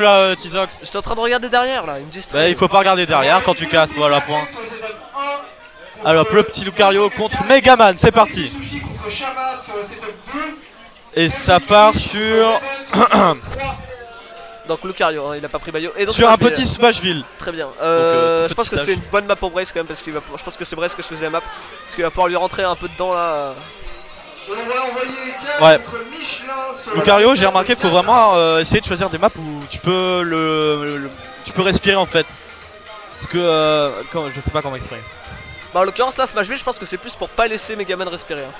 là, Tizox. J'étais en train de regarder derrière là, il me dit Bah, il faut pas regarder derrière quand tu castes, voilà, point. Alors, le petit Lucario contre Megaman, c'est parti. Et ça part sur. Donc Lucario, hein, il a pas pris Bayo. Et donc sur un petit Smashville. Très bien. Donc, je pense que c'est une bonne map pour Brace quand même parce qu'il va. Je pense que c'est Brace que je faisais la map. Parce qu'il va pouvoir lui rentrer un peu dedans là. Ouais. Lucario, j'ai remarqué, faut vraiment essayer de choisir des maps où tu peux tu peux respirer en fait. Parce que je sais pas comment exprimer. Bah en l'occurrence là Smashville je pense que c'est plus pour pas laisser Megaman respirer hein.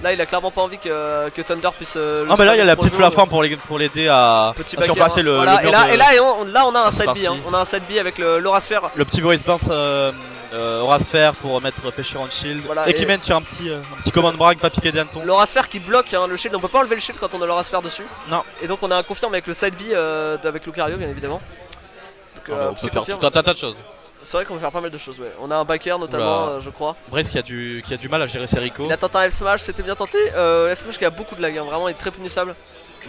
Là il a clairement pas envie que Thunder puisse non mais là il y a la petite flamme pour l'aider à surpasser le voilà. mur et là on a un side B hein. On a un side B avec l'Aura Sphere. Le petit Boris Burns Aura Sphere pour mettre Pêcheur on shield voilà, et qui mène sur un petit command brag pas piqué d'hanneton. L'Aura Sphere qui bloque hein, le shield, on peut pas enlever le shield quand on a l'Aura Sphere dessus. Non. Et donc on a un confirme avec le side B avec Lucario bien évidemment. Donc, on peut faire tout un tas de choses. C'est vrai qu'on peut faire pas mal de choses, ouais. On a un backer notamment, je crois. Brace qui a du mal à gérer ses Rico. Il a tenté un F-Smash, c'était bien tenté. F-Smash qui a beaucoup de lag, hein. Vraiment il est très punissable.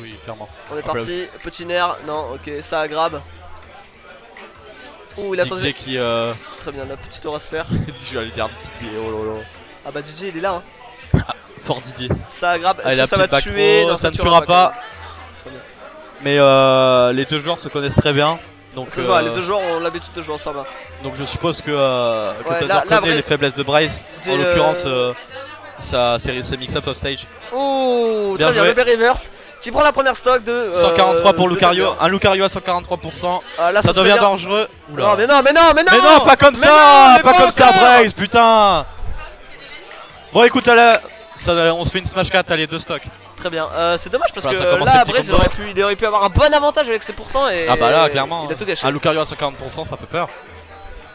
Oui, clairement. On est parti, petit nerf, non, ok, ça a grab. Ouh, il a tenté. qui. Très bien, la petite Aura Sphere. Je vais aller dire Didier, oh lolo. Ah bah Didier il est là, hein. Fort Didier. Ça a grab, est-ce que ça va tuer? Non, ça ne tuera pas. Mais les deux joueurs se connaissent très bien. Donc les deux joueurs ont l'habitude de jouer ensemble. Donc je suppose que Thunder connaît les faiblesses de Brace. En l'occurrence, c'est mix-up off stage. Ouh, très bien, le reverse qui prend la première stock de 143 pour Lucario. Un Lucario à 143%. Là, ça devient dangereux. Oula. Non, mais non, pas comme ça, pas comme ça, Brace, putain. Bon, écoute, on se fait une smash 4, allez, 2 stocks. Très bien, c'est dommage parce que là Brace il aurait pu avoir un bon avantage avec ses pourcents et ah bah là clairement il a tout gâché. Un Lucario à 140% ça fait peur.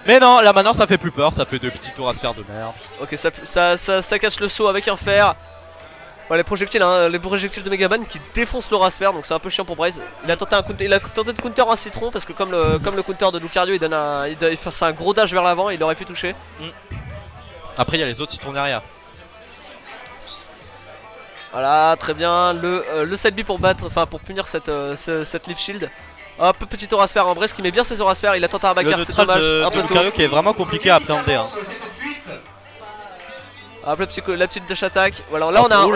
Mais non, là maintenant ça fait plus peur, ça fait 2 petits tours à se faire de merde. Ok, ça cache le saut avec un fer. Bon, les projectiles de Megaman qui défoncent l'Aura Sphere, donc c'est un peu chiant pour Brace. Il a tenté de counter un citron parce que comme le counter de Lucario il fait un gros dash vers l'avant, il aurait pu toucher. Après il y a les autres citrons derrière. Voilà, très bien, le side B pour battre, enfin pour punir cette leaf shield. Hop, petit Aura Sphere en Brace qui met bien ses Aura Sphere, il a tenté un backer, c'est dommage. Le Lucario qui est vraiment compliqué à appréhender. Hein. Hop, la petite dash attack. Voilà, là on a un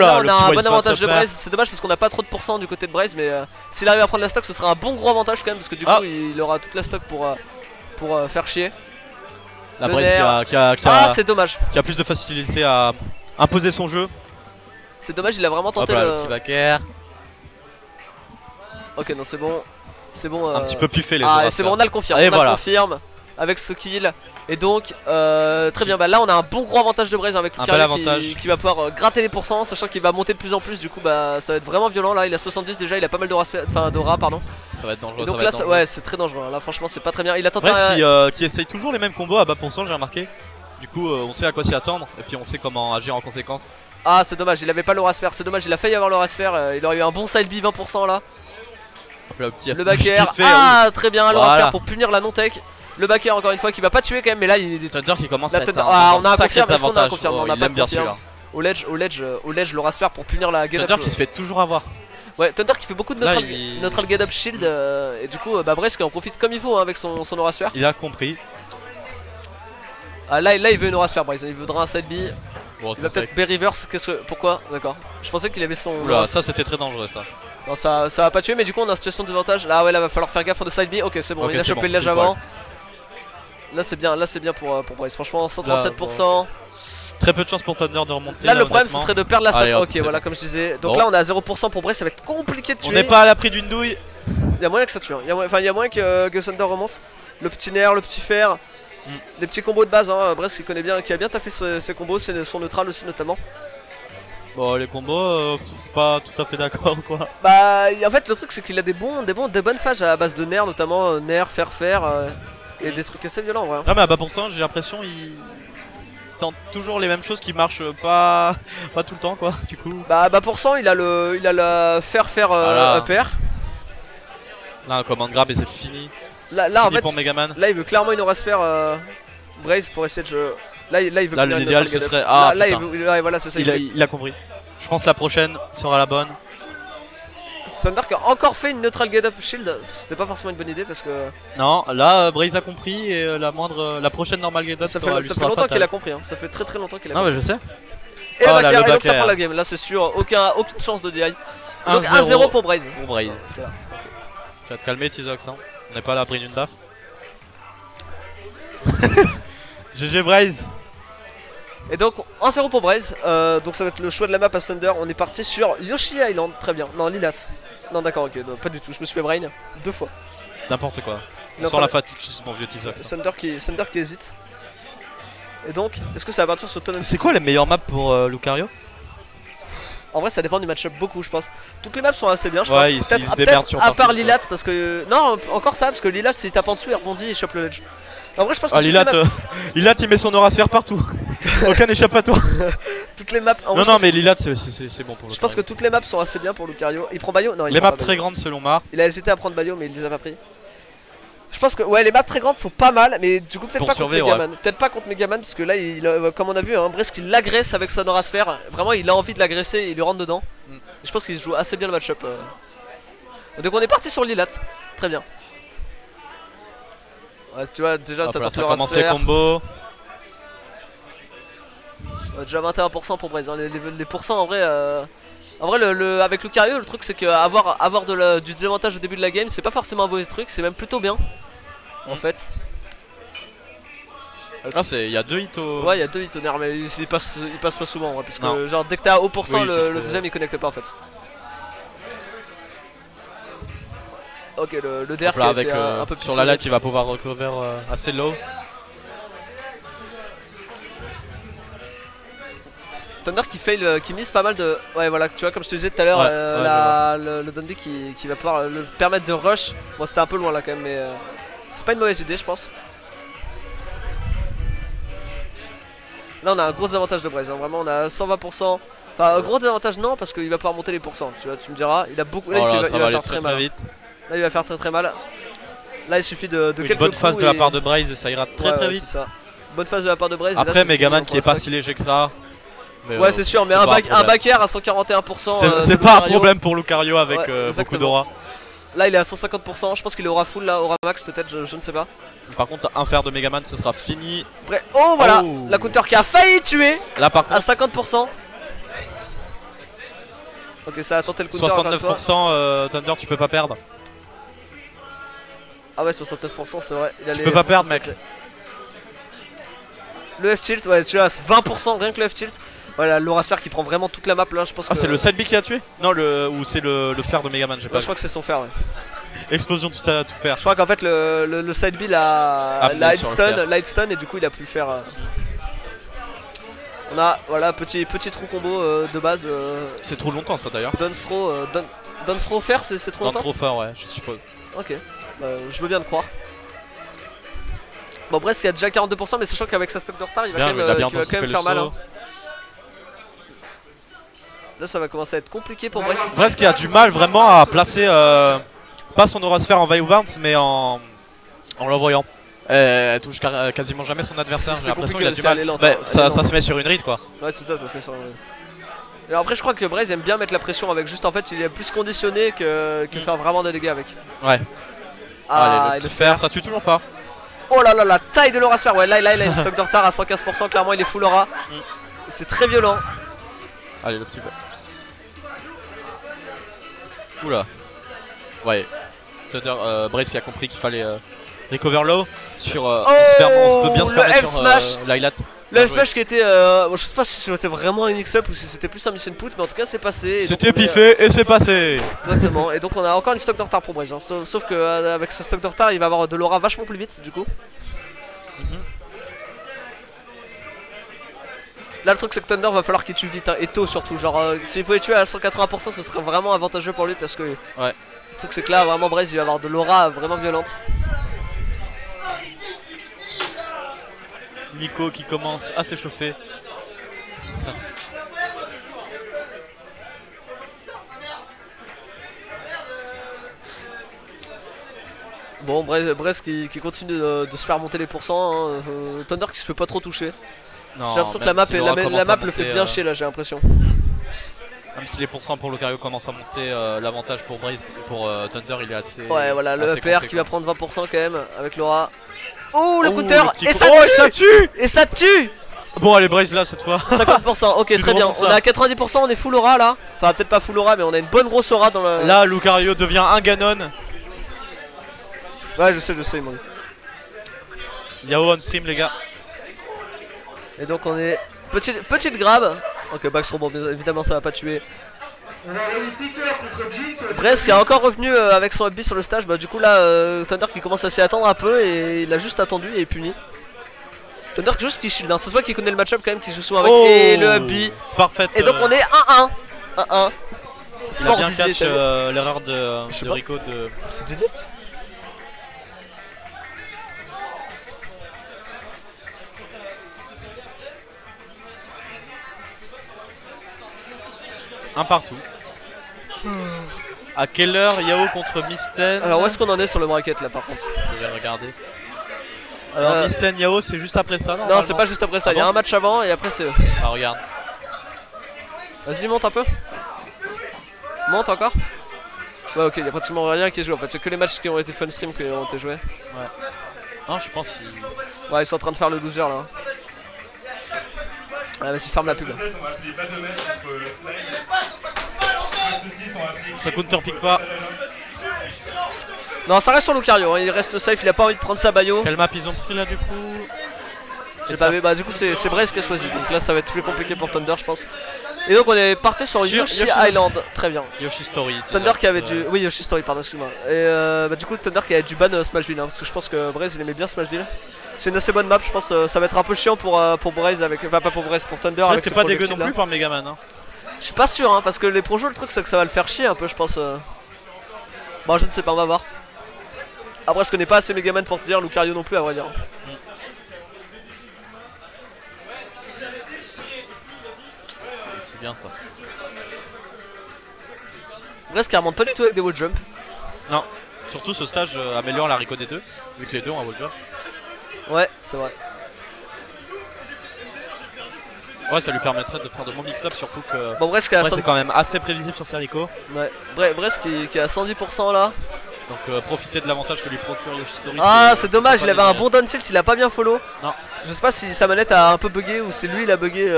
bon avantage de Brace, c'est dommage parce qu'on a pas trop de pourcents du côté de Brace, mais s'il arrive à prendre la stock ce sera un bon gros avantage quand même parce que du coup il aura toute la stock pour faire chier. La Brace c'est dommage. Qui a plus de facilité à imposer son jeu. C'est dommage, il a vraiment tenté le petit backer. Ok, non, c'est bon. C'est bon. Un petit peu puffé les c'est bon, on a le confirme. On a le confirme avec ce kill. Et donc, très bien. Bah là, on a un bon gros avantage de Brace avec Lucario qui va pouvoir gratter les pourcents, sachant qu'il va monter de plus en plus. Du coup, bah ça va être vraiment violent. Là, il a 70 déjà, il a pas mal d'aura, pardon. Ça va être dangereux. Donc là, ouais, c'est très dangereux. Là, franchement, c'est pas très bien. Il a tenté. Brace qui essaye toujours les mêmes combos à bas pourcent, j'ai remarqué. Du coup, on sait à quoi s'y attendre et puis on sait comment agir en conséquence. Ah, c'est dommage, il avait pas l'Aura Sphere, c'est dommage, il a failli avoir l'Aura Sphere, il aurait eu un bon side B 20% là. Le backer, très bien, l'Aura Sphere pour punir la non-tech. Le backer encore une fois qui va pas tuer quand même, mais là il est. Thunder qui commence à être on a un confirme, est-ce qu'on a un confirme? On a pas de bien sûr. Au ledge, l'Aura Sphere pour punir la get up. Thunder qui se fait toujours avoir. Ouais, Thunder qui fait beaucoup de neutral get up shield et du coup Brace qui en profite comme il faut avec son Aura Sphere. Il a compris. Ah là il veut une Aura Sphere Brace, il voudra un side B. Bon, il va peut-être B-reverse, pourquoi? D'accord. Je pensais qu'il avait son... Oula, ça c'était très dangereux ça. Non, ça va pas tuer, mais du coup on a une situation de désavantage. Là ouais, là va falloir faire gaffe de side B. Ok, c'est bon, il a chopé le ledge avant. Là c'est bien pour Brace, franchement 137%. Très peu de chance pour Thunder de remonter. Là le problème ce serait de perdre la stock. Ok, voilà, comme je disais. Donc là on a 0% pour Brace, ça va être compliqué de tuer. On n'est pas à l'abri d'une douille. Il y a moyen que ça tue, il y a moyen que Thunder remonte. Le petit nerf, le petit fer. Les petits combos de base, hein, Brace qui a bien taffé ses combos, c'est son neutral aussi notamment. Bon les combos, je suis pas tout à fait d'accord quoi. Bah en fait le truc c'est qu'il a des bonnes phases à base de nerfs notamment, nerfs, fer et des trucs assez violents en vrai. Ah mais à bas pourcent j'ai l'impression il tente toujours les mêmes choses qui marchent pas tout le temps quoi du coup. Bah à bas pourcent il a le fer upper. Là un command grab et c'est fini. Là en fait, pour Megaman. Là il veut clairement une Aura Sphere Brace pour essayer de jouer. Là il veut. Là l'idéal ce serait. Là il veut, voilà c'est ça. Il a compris. Je pense que la prochaine sera la bonne. Thunder qui a encore fait une neutral get up shield. C'était pas forcément une bonne idée parce que. Non, là Braze a compris et la prochaine normal get up Ça sera fait longtemps qu'il a compris, hein. Ça fait très longtemps qu'il a compris. compris. Non, mais je sais. Et oh, le backer, là, et donc ça prend la game. Là, c'est sûr, aucune chance de DI. Donc 1-0 pour Braze. Pour Braze. Tu vas te calmer, Tizox. Hein. On n'est pas là après une baffe. GG Braze. Et donc 1-0 pour Braze, donc ça va être le choix de la map à Thunder. On est parti sur Yoshi Island, très bien. Non, Lilat. Non, d'accord, ok, non, pas du tout. Je me suis fait brain 2 fois. N'importe quoi. Sans la fatigue, mon vieux Tizox. Thunder qui hésite. Et donc, est-ce que ça va partir sur Tonal? C'est quoi les meilleures maps pour Lucario? En vrai, ça dépend du match-up beaucoup, je pense. Toutes les maps sont assez bien, je ouais, pense. Peut-être à part Lilat, parce que. Non, encore ça, parce que Lilat, s'il tape en dessous, il rebondit et il chope le ledge. En vrai, je pense que. Lilat, Lilat, il met son aura sphère partout. Aucun échappatoire. Toutes les maps. Non, non, mais Lilat, c'est bon pour le. Je pense que toutes les maps sont assez bien pour Lucario. Il prend Bayo? Non, il les maps très grandes selon Mar. Il a hésité à prendre Bayo, mais il les a pas pris. Je pense que ouais, les maps très grandes sont pas mal, mais du coup peut-être pas contre Megaman. Peut-être pas contre Megaman parce que là, comme on a vu, hein, Bresk il l'agresse avec son aura sphère. Vraiment, il a envie de l'agresser et il lui rentre dedans. Et je pense qu'il joue assez bien le match-up. Donc on est parti sur Lilat, très bien. Ouais, tu vois déjà ça commence les combos. Déjà 21% pour Braze, hein. Les pourcents en vrai. En vrai, avec Lucario, le truc c'est qu'avoir du désavantage au début de la game, c'est pas forcément un mauvais truc, c'est même plutôt bien. En fait. Ah, il y a 2 hits au. Ouais, il y a 2 hits au nerf, mais il passe pas souvent, ouais, parce que genre dès que t'as haut pourcent, oui, le deuxième il connecte pas en fait. Ok, le DR qui avec un peu plus sur la light, il va pouvoir recover assez low. Thunder qui fail, qui mise pas mal de. Ouais, voilà, tu vois, comme je te disais tout à l'heure, le Dundee qui va pouvoir le permettre de rush. Bon, c'était un peu loin là quand même, mais c'est pas une mauvaise idée, je pense. Là, on a un gros avantage de Braze, hein. Vraiment, on a 120%. Enfin, un gros désavantage, non, parce qu'il va pouvoir monter les pourcents. Tu vois, tu me diras, il a beaucoup. Là, il va faire très mal. Vite. Là, il va faire très mal. Là, il suffit de quelques une bonne phase de la part de Braze et ça ira très vite. Ça. Bonne phase de la part de Braze. Après, Megaman qui est pas si léger que ça. Ouais, c'est sûr, mais un backer à 141%. C'est pas un problème pour Lucario avec beaucoup d'aura. Là, il est à 150%. Je pense qu'il est aura full, là, aura max, peut-être, je ne sais pas. Par contre, un fer de Megaman, ce sera fini. Après, oh voilà, la counter qui a failli tuer. Là, par contre, à 50%. Ok, ça a tenté le counter. 69%, Thunder, tu peux pas perdre. Ah ouais, 69%, c'est vrai. Tu peux pas perdre, mec. Le F-tilt, ouais, tu as 20%, rien que le F-tilt. Voilà, l'aura sphère qui prend vraiment toute la map là, je pense. Ah, c'est le side B qui a tué? Non, ou c'est le fer de Megaman, j'ai pas. Je crois que c'est son fer, ouais. Explosion, tout ça, tout faire. Je crois qu'en fait, le side B la headstone et du coup, il a pu le faire. On a, voilà, petit trou combo de base. C'est trop longtemps, ça d'ailleurs. Downthrow fer, c'est trop longtemps? Downthrow fort, ouais, je suppose. Ok, je veux bien le croire. Bon, bref, il y a déjà 42%, mais sachant qu'avec sa stock de retard, il va quand même faire mal. Hein. Là, ça va commencer à être compliqué pour Brest. Brest qui a du mal vraiment à placer pas son aura sphère en Violence, mais en l'envoyant. Elle touche quasiment jamais son adversaire. J'ai l'impression qu'il a du mal. Ça se met sur une ride, quoi. Ouais, c'est ça se met sur une ride. Et après, je crois que Brest aime bien mettre la pression avec juste en fait, il est plus conditionné que faire vraiment des dégâts avec. Ouais. Ah, allez, le fer, ça tue toujours pas. Oh là là, la taille de l'aura sphère. Ouais, là, il a une stock de retard à 115%. Clairement, il est full aura. C'est très violent. Allez, le petit peu. Oula. Ouais. Thunder, Brace qui a compris qu'il fallait recover low sur. On peut bien se permettre sur Lilat. Le F-Smash qui était. Bon, je sais pas si c'était vraiment un mix-up ou si c'était plus un mission put, mais en tout cas, c'est passé. C'était piffé et c'est passé. Exactement. Et donc, on a encore une stock de retard pour Brace. Hein. Sauf que avec ce stock de retard, il va avoir de l'aura vachement plus vite, du coup. Là, le truc c'est que Thunder va falloir qu'il tue vite, hein, et tôt surtout. Genre, s'il pouvait tuer à 180%, ce serait vraiment avantageux pour lui parce que. Ouais. Le truc c'est que là, vraiment, Brace il va avoir de l'aura vraiment violente. Nico qui commence à s'échauffer. Bon, Brace qui continue de se faire monter les pourcents. Hein. Thunder qui se fait pas trop toucher. J'ai l'impression que la map le fait bien chier là, j'ai l'impression. Même si les pourcents pour Lucario commencent à monter, l'avantage pour Braze, pour Thunder il est assez. Ouais, voilà, le assez PR qui conséquent. va prendre 20% quand même avec Laura. Oh, le counter! Le Et ça oh, tue! ça tue! Et ça tue! Bon, allez, Braze là cette fois. 50%, ok, Tu très nous bien. remontes On ça. est à 90%, on est full aura là. Enfin, peut-être pas full aura, mais on a une bonne grosse aura dans le. Là, Lucario devient un Ganon. Ouais, je sais, ils m'ont dit. Yao on stream, les gars. Et donc, on est. Petite grab. Ok, Baxro, bon, évidemment, ça va pas tuer. Brest qui est encore revenu avec son up B sur le stage. Bah, du coup, là, Thunder qui commence à s'y attendre un peu et il a juste attendu et est puni. Thunder juste qui shield, hein. C'est soit qui connaît le match-up quand même, qui joue souvent avec. Oh, et le up B. Parfait. Et donc, on est 1-1. 1-1. Il a bien catch l'erreur de sais pas. Rico de. C'est Didier? Un partout. À quelle heure Yao contre Misten? Alors, où est-ce qu'on en est sur le bracket là par contre? Je vais regarder. Alors, Misten Yao, c'est juste après ça, non, c'est pas juste après ça. Il y a un match avant et après c'est eux. Ah, regarde. Vas-y, monte un peu. Monte encore. Ouais, ok, il y a pratiquement rien qui est joué en fait. C'est que les matchs qui ont été fun stream qui ont été joués. Ouais. Non, je pense. Ouais, ils sont en train de faire le 12h là. Ah, vas-y, ferme la pub. Ça counter pique pas. Non, ça reste sur Lucario, hein. Il reste safe, il a pas envie de prendre sa bayo. Quelle map ils ont pris là du coup? J'ai pas vu, bah du coup c'est Braze qui a choisi. Donc là ça va être plus compliqué pour Thunder, je pense. Et donc on est parti sur Yoshi Island. Très bien. Yoshi Story. Thunder qui avait du. Oui, Yoshi Story, pardon, excuse-moi. Et bah, du coup, Thunder qui avait du ban Smashville, hein, parce que je pense que Braze il aimait bien Smashville. C'est une assez bonne map, je pense. Ça va être un peu chiant pour Braze avec. Enfin, pas pour Braze, pour Thunder. Ouais, c'est pas dégueu non plus par Megaman. Hein. Je suis pas sûr, hein, parce que les projets, le truc c'est que ça va le faire chier un peu, je pense. Bon, je ne sais pas, on va voir. Après, je connais pas assez Megaman pour te dire, Lucario non plus, à vrai dire. C'est bien ça. Braze qui remonte pas du tout avec des wall jump. Non, surtout ce stage améliore la Rico des deux, vu que les deux ont un wall jump. Ouais, c'est vrai. Ouais, ça lui permettrait de faire de bons mix-up, surtout que. Bon, Braze qui a c'est quand même assez prévisible sur ses Rico. Ouais, Braze qui est à 110% là. Donc profiter de l'avantage que lui procure Yoshi Story. Ah, c'est dommage, il avait un bon down tilt, il a pas bien follow. Non. Je sais pas si sa manette a un peu bugué ou c'est lui il a bugué.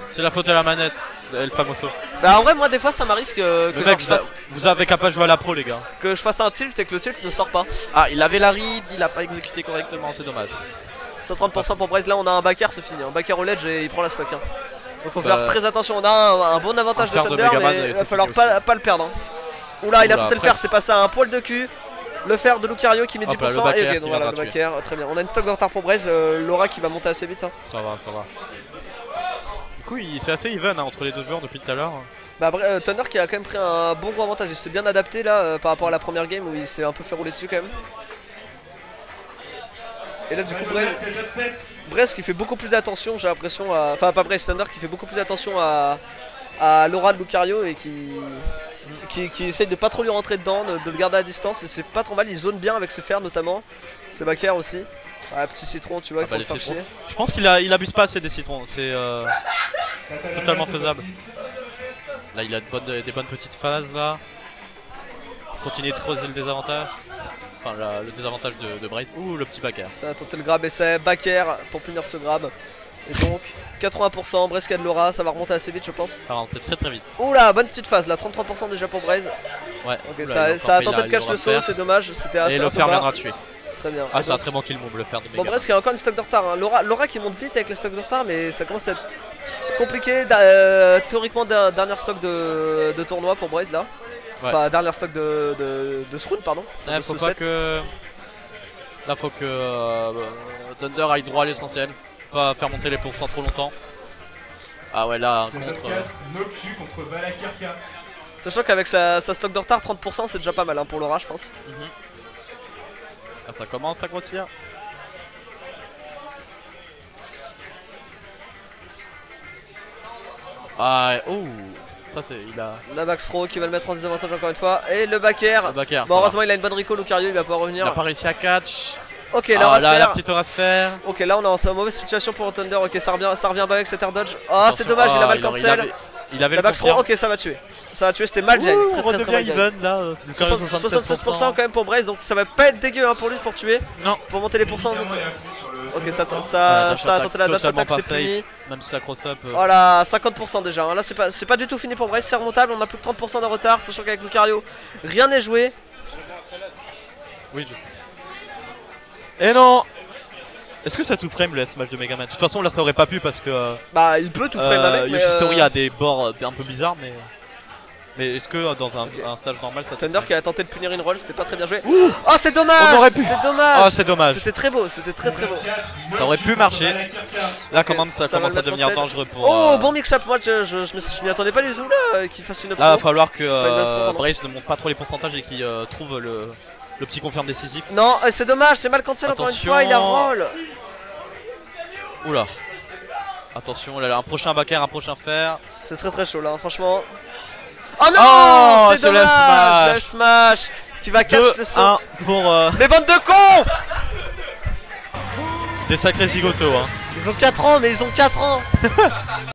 C'est la faute à la manette, El Famoso. Bah en vrai moi des fois ça m'arrive que mec, vous avez qu'à pas jouer à la pro les gars. Que je fasse un tilt et que le tilt ne sort pas. Ah, il avait la read, il a pas exécuté correctement, c'est dommage. 130% pour Braze, là on a un backer, c'est fini. Un backer au ledge et il prend la stock. Hein. Donc faut faire très attention, on a un bon avantage de Thunder mais il va falloir pas le perdre. Hein. Oula, il a tenté le faire, c'est passé à un poil de cul. Le fer de Lucario qui met 10% et ok, donc voilà, le backer, très bien. On a une stock de retard pour Braze, Laura qui va monter assez vite. Hein. Ça va. Du coup, c'est assez even hein, entre les deux joueurs depuis tout à l'heure. Bah Thunder qui a quand même pris un bon gros avantage, il s'est bien adapté là par rapport à la première game où il s'est un peu fait rouler dessus quand même. Et là du coup Braze qui fait beaucoup plus attention, j'ai l'impression à... Enfin pas Braze, Thunder qui fait beaucoup plus attention à l'aura de Lucario et qui essaye de pas trop lui rentrer dedans, de le garder à distance et c'est pas trop mal, il zone bien avec ses fers notamment, ses backers aussi. Ah, petit citron tu vois, il faut le faire chier. Je pense qu'il abuse pas assez des citrons, c'est totalement faisable. Là il a des bonnes petites phases là. Continue de creuser le désavantage. Enfin le désavantage de Braze. Ouh le petit backer. Ça a tenté le grab et c'est backer pour punir ce grab. Et donc 80%, Braze qui a de l'aura, ça va remonter assez vite je pense. Ça va remonter très vite. Oula, bonne petite phase là, 33% déjà pour Braze. Ouais. Ok, oula, ça a tenté de catch le saut, c'est dommage. Et le fer viendra tuer. Très bien. Ah c'est un très bon kill move le fer de Megaman. Bon Braze qui a encore une stock de retard. Hein. Laura qui monte vite avec le stock de retard mais ça commence à être compliqué. Théoriquement dernière stock de tournoi pour Braze là. Ouais. Enfin dernière stock de ce round pardon. Ouais, faut pas que... Là faut que Thunder aille droit à l'essentiel. Pas faire monter les pourcents trop longtemps. Ah ouais là un contre... contre Valakirka. Sachant qu'avec sa stock de retard 30% c'est déjà pas mal hein, pour Laura je pense. Ah, ça commence à grossir. Ah oh. Ça c'est il a... La max throw qui va le mettre en désavantage encore une fois. Et le backer. Bon heureusement il a une bonne Rico, Lucario il va pouvoir revenir. Il a pas réussi à catch. Ok là, la petite Orasphère. Ok là on est en mauvaise situation pour Thunder. Ok ça revient bien avec cet air dodge. Oh c'est dommage il a mal cancel. Il avait La le back throw, confirm. ok, ça va tuer. Ça va tuer, c'était mal direct. On redevient even là. Lucario 76% quand même pour Brace, donc ça va pas être dégueu hein, pour lui pour tuer. Non. Pour monter les pourcents. Ok, ça a tenté la dash attack, c'est fini. Même si ça cross up. Voilà, 50% déjà. Hein. Là, c'est pas du tout fini pour Brace, c'est remontable. On a plus que 30% de retard, sachant qu'avec Lucario, rien n'est joué. Oui, je sais. Et non! Est-ce que ça tout frame le S-Smash de Megaman? De toute façon, là ça aurait pas pu parce que. Bah, il peut tout frame avec. Yoshitori a des bords un peu bizarres, mais. Mais est-ce que dans un stage normal ça Thunder qui a tenté de punir une roll, c'était pas très bien joué. Oh, c'est dommage! On aurait pu. C'est dommage! Oh, c'est dommage. C'était très beau, c'était très beau. Ça aurait pu marcher. Là, quand même, ça commence à devenir dangereux pour. Oh, bon mix-up, moi je m'y attendais pas du tout là, qu'il fasse une option. Là, va falloir que Brace ne monte pas trop les pourcentages et qu'il trouve le petit confirme décisif. Non, c'est dommage, c'est mal cancel encore une fois, il a roll. Oula. Attention, là, un prochain back air, un prochain fer. C'est très chaud là, franchement. Oh non, oh, c'est dommage, le smash qui va catch le saut. 1 pour Mais bande de cons. des sacrés zigotos hein. Ils ont 4 ans, mais ils ont 4 ans.